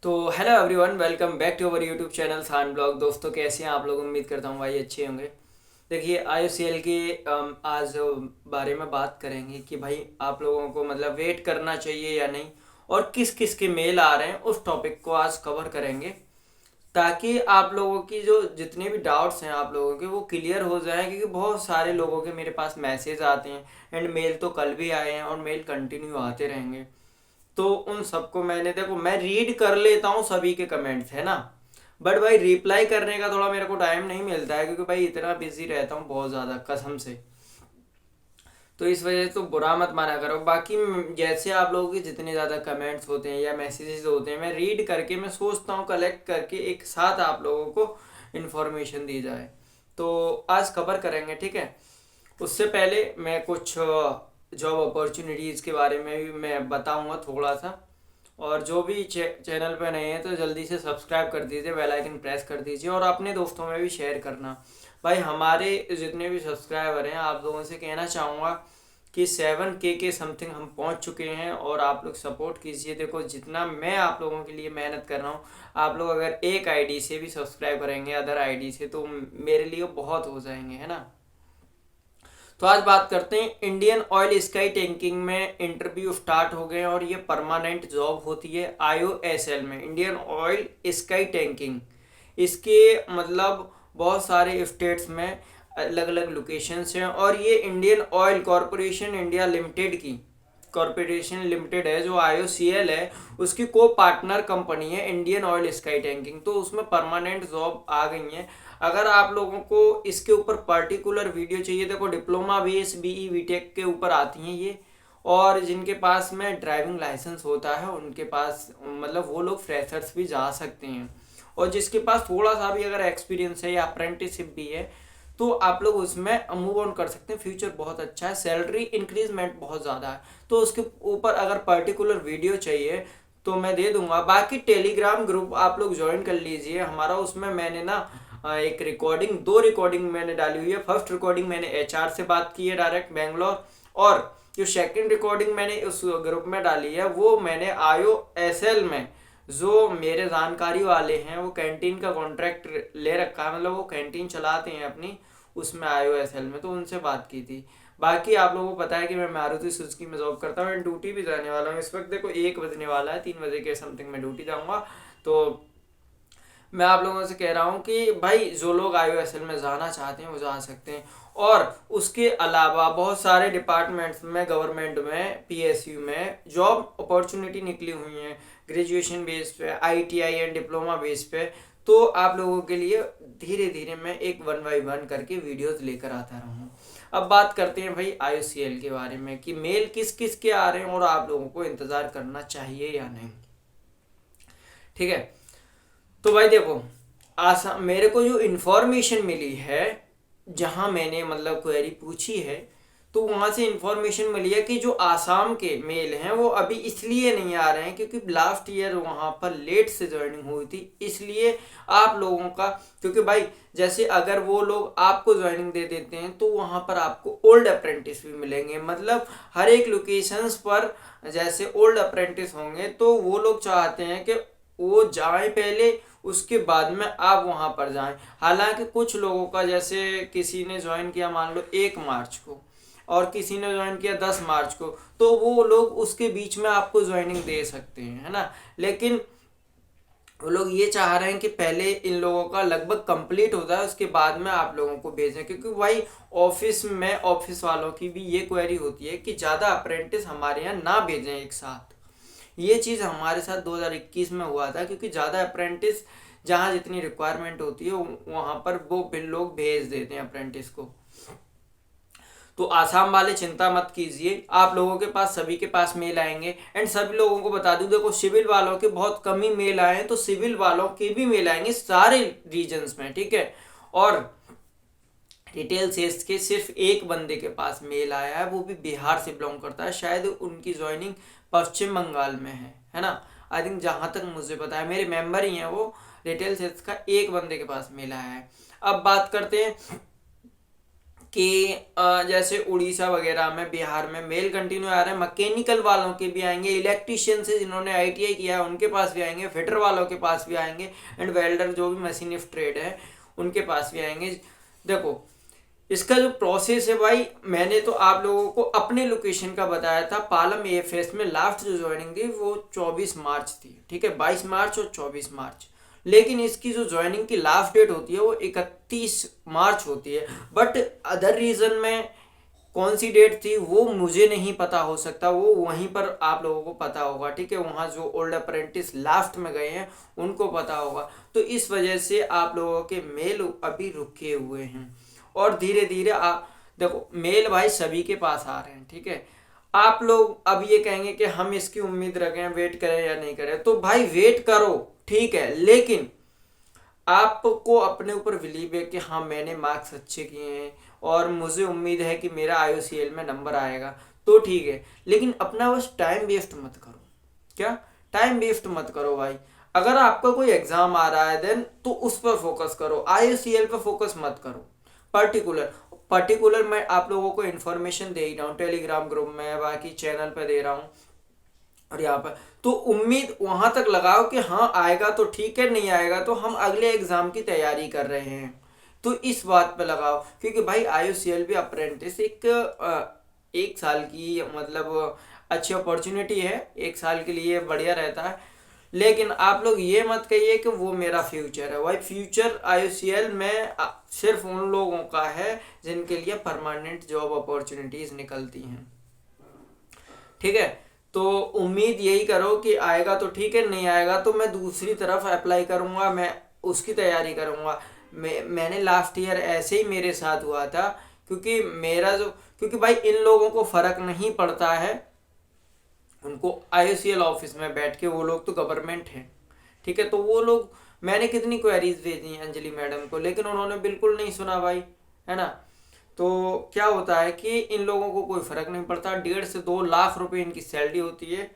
तो hello everyone, welcome back to our YouTube channel Khan blog. दोस्तों, कैसे हैं आप लोग? उम्मीद करता हूँ भाई अच्छे होंगे। देखिए, आईओसीएल के आज बारे में बात करेंगे कि भाई आप लोगों को मतलब वेट करना चाहिए या नहीं, और किस किस के मेल आ रहे हैं उस टॉपिक को आज कवर करेंगे, ताकि आप लोगों की जो जितने भी डाउट्स हैं आप लोगों के वो क्लियर हो जाएं। क्योंकि बहुत सारे लोगों के मेरे पास मैसेज आते हैं, एंड मेल तो कल भी आए हैं और मेल कंटिन्यू आते रहेंगे। तो उन सबको मैंने, देखो, मैं रीड कर लेता हूँ सभी के कमेंट्स, है ना, बट भाई रिप्लाई करने का थोड़ा मेरे को टाइम नहीं मिलता है, क्योंकि भाई इतना बिजी रहता हूँ बहुत ज़्यादा, कसम से। तो इस वजह से तो बुरा मत माना करो। बाकी जैसे आप लोगों के जितने ज़्यादा कमेंट्स होते हैं या मैसेजेस होते हैं, मैं रीड करके मैं सोचता हूँ कलेक्ट करके एक साथ आप लोगों को इन्फॉर्मेशन दी जाए। तो आज कवर करेंगे, ठीक है। उससे पहले मैं कुछ जॉब अपॉर्चुनिटीज़ के बारे में भी मैं बताऊंगा थोड़ा सा। और जो भी चैनल पे नए हैं तो जल्दी से सब्सक्राइब कर दीजिए, बेल आइकन प्रेस कर दीजिए, और अपने दोस्तों में भी शेयर करना। भाई हमारे जितने भी सब्सक्राइबर हैं, आप लोगों से कहना चाहूँगा कि 7K के समथिंग हम पहुंच चुके हैं, और आप लोग सपोर्ट कीजिए। देखो, जितना मैं आप लोगों के लिए मेहनत कर रहा हूँ, आप लोग अगर एक आईडी से भी सब्सक्राइब करेंगे अदर आईडी से, तो मेरे लिए बहुत हो जाएंगे, है ना। तो आज बात करते हैं इंडियन ऑयल स्काई टैंकिंग में। इंटरव्यू स्टार्ट हो गए हैं और ये परमानेंट जॉब होती है आईओएसएल में, इंडियन ऑयल स्काई टैंकिंग। इसके मतलब बहुत सारे स्टेट्स में अलग अलग लोकेशंस हैं, और ये Indian oil corporation India limited की कॉरपोरेशन लिमिटेड है, जो आईओसीएल है, उसकी को पार्टनर कंपनी है इंडियन ऑयल स्काई टैंकिंग। तो उसमें परमानेंट जॉब आ गई है। अगर आप लोगों को इसके ऊपर पर्टिकुलर वीडियो चाहिए, देखो, डिप्लोमा बेस बीई बीटेक के ऊपर आती हैं ये। और जिनके पास में ड्राइविंग लाइसेंस होता है उनके पास मतलब वो लोग फ्रेशर्स भी जा सकते हैं। और जिसके पास थोड़ा सा भी अगर एक्सपीरियंस है या अप्रेंटिसशिप भी है, तो आप लोग उसमें मूव ऑन कर सकते हैं। फ्यूचर बहुत अच्छा है, सैलरी इंक्रीजमेंट बहुत ज़्यादा है। तो उसके ऊपर अगर पर्टिकुलर वीडियो चाहिए तो मैं दे दूंगा। बाकी टेलीग्राम ग्रुप आप लोग ज्वाइन कर लीजिए हमारा। उसमें मैंने ना एक रिकॉर्डिंग, दो रिकॉर्डिंग मैंने डाली हुई है। फर्स्ट रिकॉर्डिंग मैंने एचआर से बात की है डायरेक्ट बेंगलोर, और जो सेकंड रिकॉर्डिंग मैंने उस ग्रुप में डाली है वो मैंने आईओएसएल में, जो मेरे जानकारी वाले हैं, वो कैंटीन का कॉन्ट्रैक्ट ले रखा है, मतलब वो कैंटीन चलाते हैं अपनी, उसमें आईओएसएल में, तो उनसे बात की थी। बाकी आप लोगों को पता है कि मैं मारुति सुजुकी में जॉब करता हूँ, ड्यूटी भी जाने वाला हूँ इस वक्त। देखो, 1 बजने वाला है, 3 बजे के समथिंग में ड्यूटी जाऊँगा। तो मैं आप लोगों से कह रहा हूँ कि भाई जो लोग आईओएसएल में जाना चाहते हैं वो जा सकते हैं। और उसके अलावा बहुत सारे डिपार्टमेंट्स में, गवर्नमेंट में, पीएसयू में जॉब अपॉर्चुनिटी निकली हुई हैं ग्रेजुएशन बेस पे, आईटीआई एंड डिप्लोमा बेस पे। तो आप लोगों के लिए धीरे धीरे मैं एक 1 बाय 1 करके वीडियोस लेकर आता रहूँ। अब बात करते हैं भाई आईओसीएल के बारे में कि मेल किस किस के आ रहे हैं और आप लोगों को इंतज़ार करना चाहिए या नहीं, ठीक है। तो भाई देखो, आसाम मेरे को जो इन्फॉर्मेशन मिली है, जहाँ मैंने मतलब क्वेरी पूछी है, तो वहाँ से इन्फॉर्मेशन मिली है कि जो आसाम के मेल हैं वो अभी इसलिए नहीं आ रहे हैं क्योंकि लास्ट ईयर वहाँ पर लेट से ज्वाइनिंग हुई थी, इसलिए आप लोगों का। क्योंकि भाई जैसे अगर वो लोग आपको ज्वाइनिंग दे देते हैं तो वहाँ पर आपको ओल्ड अप्रेंटिस भी मिलेंगे, मतलब हर एक लोकेशंस पर जैसे ओल्ड अप्रेंटिस होंगे, तो वो लोग चाहते हैं कि वो जाए पहले, उसके बाद में आप वहां पर जाएं। हालांकि कुछ लोगों का, जैसे किसी ने ज्वाइन किया मान लो 1 मार्च को, और किसी ने ज्वाइन किया 10 मार्च को, तो वो लोग उसके बीच में आपको ज्वाइनिंग दे सकते हैं, है ना। लेकिन वो लोग ये चाह रहे हैं कि पहले इन लोगों का लगभग कंप्लीट हो जाए, उसके बाद में आप लोगों को भेजें। क्योंकि भाई ऑफिस में, ऑफिस वालों की भी ये क्वेरी होती है कि ज़्यादा अप्रेंटिस हमारे यहाँ ना भेजें एक साथ। ये चीज़ हमारे साथ 2021 में हुआ था, क्योंकि ज़्यादा अप्रेंटिस जहाँ जितनी रिक्वायरमेंट होती है वहाँ पर वो फिर लोग भेज देते हैं अप्रेंटिस को। तो आसाम वाले चिंता मत कीजिए, आप लोगों के पास, सभी के पास मेल आएंगे। एंड सभी लोगों को बता दूं, देखो, सिविल वालों के बहुत कम ही मेल आए हैं, तो सिविल वालों के भी मेल आएंगे सारे रीजन्स में, ठीक है। और रिटेल सेल्स के सिर्फ एक बंदे के पास मेल आया है, वो भी बिहार से बिलोंग करता है, शायद उनकी ज्वाइनिंग पश्चिम बंगाल में है ना। आई थिंक, जहाँ तक मुझे पता है, मेरे मेंबर ही हैं वो। रिटेल सेल्स का एक बंदे के पास मेल आया है। अब बात करते हैं कि जैसे उड़ीसा वगैरह में, बिहार में मेल कंटिन्यू आ रहे हैं, मैकेनिकल वालों के भी आएंगे, इलेक्ट्रिशियन से जिन्होंने आईटीआई किया है उनके पास भी आएंगे, फिटर वालों के पास भी आएंगे, एंड वेल्डर जो भी मशीनिस्ट ट्रेड है उनके पास भी आएंगे। देखो इसका जो प्रोसेस है भाई, मैंने तो आप लोगों को अपने लोकेशन का बताया था। पालम एएफएस में लास्ट जो ज्वाइनिंग थी वो 24 मार्च थी, ठीक है, 22 मार्च और 24 मार्च। लेकिन इसकी जो ज्वाइनिंग की लास्ट डेट होती है वो 31 मार्च होती है। बट अदर रीजन में कौन सी डेट थी वो मुझे नहीं पता, हो सकता वो वहीं पर आप लोगों को पता होगा, ठीक है, वहाँ जो ओल्ड अप्रेंटिस लास्ट में गए हैं उनको पता होगा। तो इस वजह से आप लोगों के मेल अभी रुके हुए हैं, और धीरे धीरे आप देखो मेल भाई सभी के पास आ रहे हैं, ठीक है। आप लोग अब ये कहेंगे कि हम इसकी उम्मीद रखें, वेट करें या नहीं करें, तो भाई वेट करो, ठीक है, लेकिन आपको अपने ऊपर बिलीव है कि हाँ मैंने मार्क्स अच्छे किए हैं और मुझे उम्मीद है कि मेरा आईयूसीएल में नंबर आएगा, तो ठीक है। लेकिन अपना बस टाइम वेस्ट मत करो। क्या टाइम वेस्ट मत करो भाई। अगर आपका कोई एग्जाम आ रहा है देन तो उस पर फोकस करो, आईयूसीएल पर फोकस मत करो। पर्टिकुलर मैं आप लोगों को इन्फॉर्मेशन दे ही रहा हूँ, टेलीग्राम ग्रुप में, बाकी चैनल पे दे रहा हूँ, और यहाँ पर तो उम्मीद वहां तक लगाओ कि हाँ आएगा तो ठीक है, नहीं आएगा तो हम अगले एग्जाम की तैयारी कर रहे हैं, तो इस बात पे लगाओ। क्योंकि भाई आईयूसीएल भी अप्रेंटिस एक साल की मतलब अच्छी अपॉर्चुनिटी है, एक साल के लिए बढ़िया रहता है। लेकिन आप लोग ये मत कहिए कि वो मेरा फ्यूचर है। भाई फ्यूचर आईयूसीएल में सिर्फ उन लोगों का है जिनके लिए परमानेंट जॉब अपॉर्चुनिटीज निकलती हैं, ठीक है। तो उम्मीद यही करो कि आएगा तो ठीक है, नहीं आएगा तो मैं दूसरी तरफ अप्लाई करूंगा, मैं उसकी तैयारी करूंगा। मैंने लास्ट ईयर ऐसे ही मेरे साथ हुआ था, क्योंकि भाई इन लोगों को फर्क नहीं पड़ता है, उनको आईयूसीएल ऑफिस में बैठ के, वो लोग तो गवर्नमेंट है, ठीक है, तो वो लोग, मैंने कितनी क्वेरीज भेजी अंजलि मैडम को, लेकिन उन्होंने बिल्कुल नहीं सुना भाई, है ना। तो क्या होता है कि इन लोगों को कोई फर्क नहीं पड़ता। 1.5 से 2 लाख रुपए इनकी सैलरी होती है,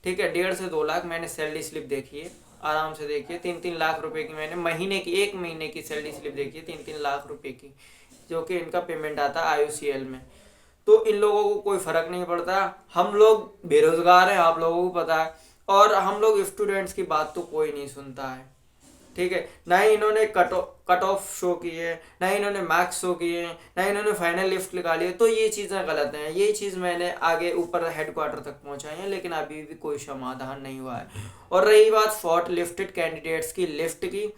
ठीक है, 1.5 से 2 लाख। मैंने सैलरी स्लिप देखी है, आराम से देखिए, 3-3 लाख रुपए की मैंने महीने की, एक महीने की सैलरी स्लिप देखी है, 3-3 लाख रुपए की, जो कि इनका पेमेंट आता है आईयूसीएल में। तो इन लोगों को कोई फर्क नहीं पड़ता। हम लोग बेरोजगार हैं, आप लोगों को पता है, और हम लोग स्टूडेंट्स की बात तो कोई नहीं सुनता है, ठीक है। ना ही इन्होंने कट ऑफ शो किए, ना ही इन्होंने मार्क्स शो किए, ना ही इन्होंने फाइनल लिस्ट निकाली है, तो ये चीज़ें गलत हैं। ये चीज़ मैंने आगे ऊपर हेडक्वार्टर तक पहुंचाई है, लेकिन अभी भी कोई समाधान नहीं हुआ है। और रही बात शॉर्ट लिस्टेड कैंडिडेट्स की लिस्ट की,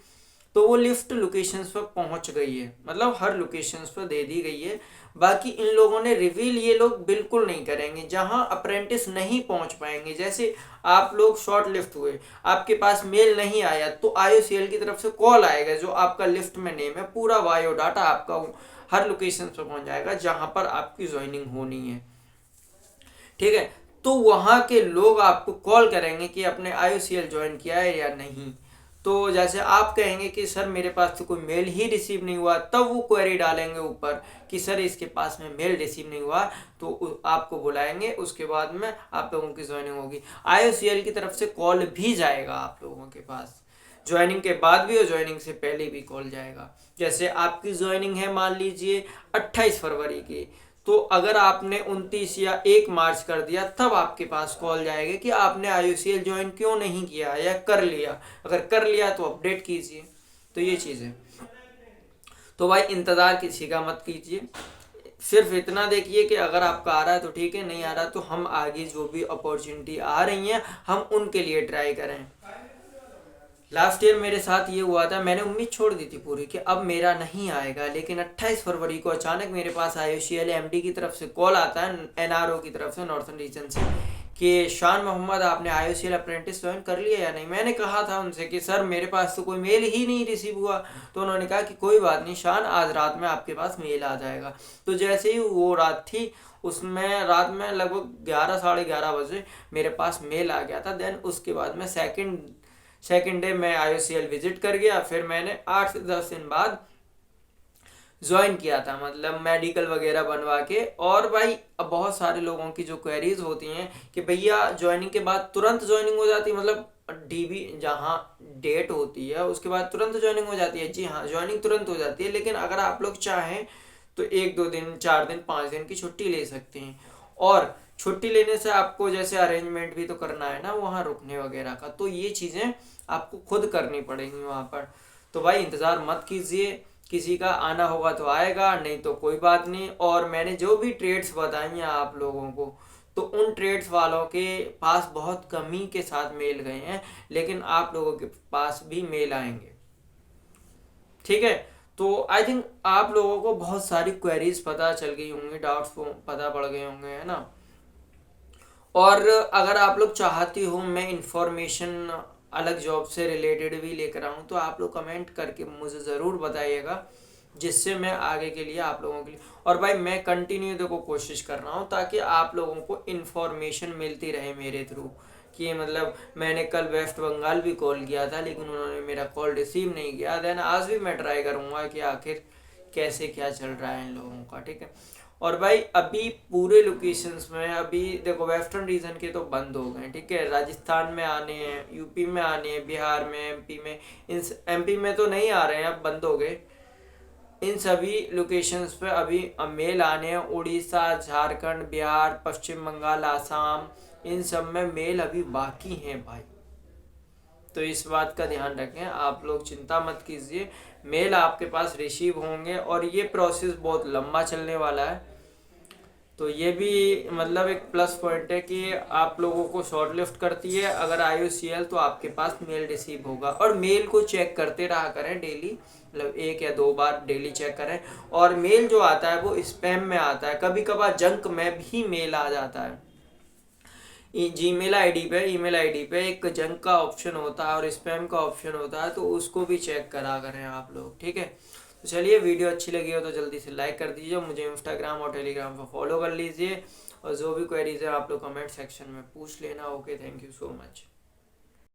तो वो लिस्ट लोकेशंस पर पहुंच गई है, मतलब हर लोकेशंस पर दे दी गई है। बाकी इन लोगों ने रिवील ये लोग बिल्कुल नहीं करेंगे जहां अप्रेंटिस नहीं पहुंच पाएंगे। जैसे आप लोग शॉर्ट लिस्ट हुए, आपके पास मेल नहीं आया, तो आईयूसीएल की तरफ से कॉल आएगा, जो आपका लिस्ट में नेम है, पूरा बायोडाटा आपका हर लोकेशन पर पहुंच जाएगा जहां पर आपकी ज्वाइनिंग होनी है, ठीक है। तो वहां के लोग आपको कॉल करेंगे कि आपने आईयूसीएल ज्वाइन किया है या नहीं। तो जैसे आप कहेंगे कि सर मेरे पास तो कोई मेल ही रिसीव नहीं हुआ, तब वो क्वेरी डालेंगे ऊपर कि सर इसके पास में मेल रिसीव नहीं हुआ, तो आपको बुलाएंगे, उसके बाद में आप लोगों की ज्वाइनिंग होगी। आईयूसीएल की तरफ से कॉल भी जाएगा आप लोगों के पास, ज्वाइनिंग के बाद भी और ज्वाइनिंग से पहले भी कॉल जाएगा। जैसे आपकी ज्वाइनिंग है मान लीजिए 28 फरवरी की, तो अगर आपने 29 या 1 मार्च कर दिया, तब आपके पास कॉल जाएगा कि आपने आईयूसीएल ज्वाइन क्यों नहीं किया या कर लिया। अगर कर लिया तो अपडेट कीजिए। तो ये चीज़ है। तो भाई इंतज़ार किसी का मत कीजिए, सिर्फ इतना देखिए कि अगर आपका आ रहा है तो ठीक है, नहीं आ रहा तो हम आगे जो भी अपॉर्चुनिटी आ रही हैं हम उनके लिए ट्राई करें। लास्ट ईयर मेरे साथ ये हुआ था, मैंने उम्मीद छोड़ दी थी पूरी कि अब मेरा नहीं आएगा, लेकिन 28 फरवरी को अचानक मेरे पास आईयूसीएल एमडी की तरफ से कॉल आता है, एनआरओ की तरफ से, नॉर्थन रीजन से, कि शान मोहम्मद आपने आईयूसीएल अप्रेंटिस ज्वाइन कर लिया या नहीं। मैंने कहा था उनसे कि सर मेरे पास तो कोई मेल ही नहीं रिसीव हुआ। तो उन्होंने कहा कि कोई बात नहीं शान, आज रात में आपके पास मेल आ जाएगा। तो जैसे ही वो रात थी, उसमें रात में लगभग 11 साढ़े 11 बजे मेरे पास मेल आ गया था। देन उसके बाद में सेकेंड डे मैं आईयूसीएल विजिट कर गया। फिर मैंने 8 से 10 दिन बाद ज्वाइन किया था, मतलब मेडिकल वगैरह बनवा के। और भाई अब बहुत सारे लोगों की जो क्वेरीज होती हैं कि भैया ज्वाइनिंग के बाद तुरंत ज्वाइनिंग हो जाती है, मतलब डीबी जहाँ डेट होती है उसके बाद तुरंत ज्वाइनिंग हो जाती है। जी हाँ, ज्वाइनिंग तुरंत हो जाती है, लेकिन अगर आप लोग चाहें तो 1-2 दिन, 4 दिन, 5 दिन की छुट्टी ले सकते हैं। और छुट्टी लेने से आपको जैसे अरेंजमेंट भी तो करना है ना वहाँ रुकने वगैरह का, तो ये चीज़ें आपको खुद करनी पड़ेंगी वहाँ पर। तो भाई इंतज़ार मत कीजिए, किसी का आना होगा तो आएगा, नहीं तो कोई बात नहीं। और मैंने जो भी ट्रेड्स बताई हैं आप लोगों को, तो उन ट्रेड्स वालों के पास बहुत कमी के साथ मेल गए हैं, लेकिन आप लोगों के पास भी मेल आएंगे, ठीक है। तो आई थिंक आप लोगों को बहुत सारी क्वेरीज पता चल गई होंगी, डाउट्स पता पड़ गए होंगे, है ना। और अगर आप लोग चाहती हो मैं इंफॉर्मेशन अलग जॉब से रिलेटेड भी लेकर आऊँ, तो आप लोग कमेंट करके मुझे ज़रूर बताइएगा, जिससे मैं आगे के लिए आप लोगों के लिए, और भाई मैं कंटिन्यू देखो कोशिश कर रहा हूँ ताकि आप लोगों को इन्फॉर्मेशन मिलती रहे मेरे थ्रू। कि मतलब मैंने कल वेस्ट बंगाल भी कॉल किया था, लेकिन उन्होंने मेरा कॉल रिसीव नहीं किया। देन आज भी मैं ट्राई करूँगा कि आखिर कैसे क्या चल रहा है इन लोगों का, ठीक है। और भाई अभी पूरे लोकेशंस में, अभी देखो वेस्टर्न रीजन के तो बंद हो गए, ठीक है। राजस्थान में आने हैं, यूपी में आने हैं, बिहार में, एमपी में, इन एमपी में तो नहीं आ रहे हैं, अब बंद हो गए। इन सभी लोकेशंस पे अभी मेल आने हैं। उड़ीसा, झारखंड, बिहार, पश्चिम बंगाल, आसाम, इन सब में मेल अभी बाकी हैं भाई। तो इस बात का ध्यान रखें, आप लोग चिंता मत कीजिए, मेल आपके पास रिसीव होंगे। और ये प्रोसेस बहुत लंबा चलने वाला है, तो ये भी मतलब एक प्लस पॉइंट है कि आप लोगों को शॉर्ट लिस्ट करती है अगर IOCL, तो आपके पास मेल रिसीव होगा। और मेल को चेक करते रहा करें डेली, मतलब 1 या 2 बार डेली चेक करें। और मेल जो आता है वो स्पैम में आता है, कभी कभार जंक में भी मेल आ जाता है। ईमेल आईडी पे एक जंक का ऑप्शन होता है और स्पैम का ऑप्शन होता है, तो उसको भी चेक करा करें आप लोग, ठीक है। तो चलिए, वीडियो अच्छी लगी हो तो जल्दी से लाइक कर दीजिए, मुझे इंस्टाग्राम और टेलीग्राम पर फॉलो कर लीजिए, और जो भी क्वेरीज है आप लोग कमेंट सेक्शन में पूछ लेना। Okay, thank you so much.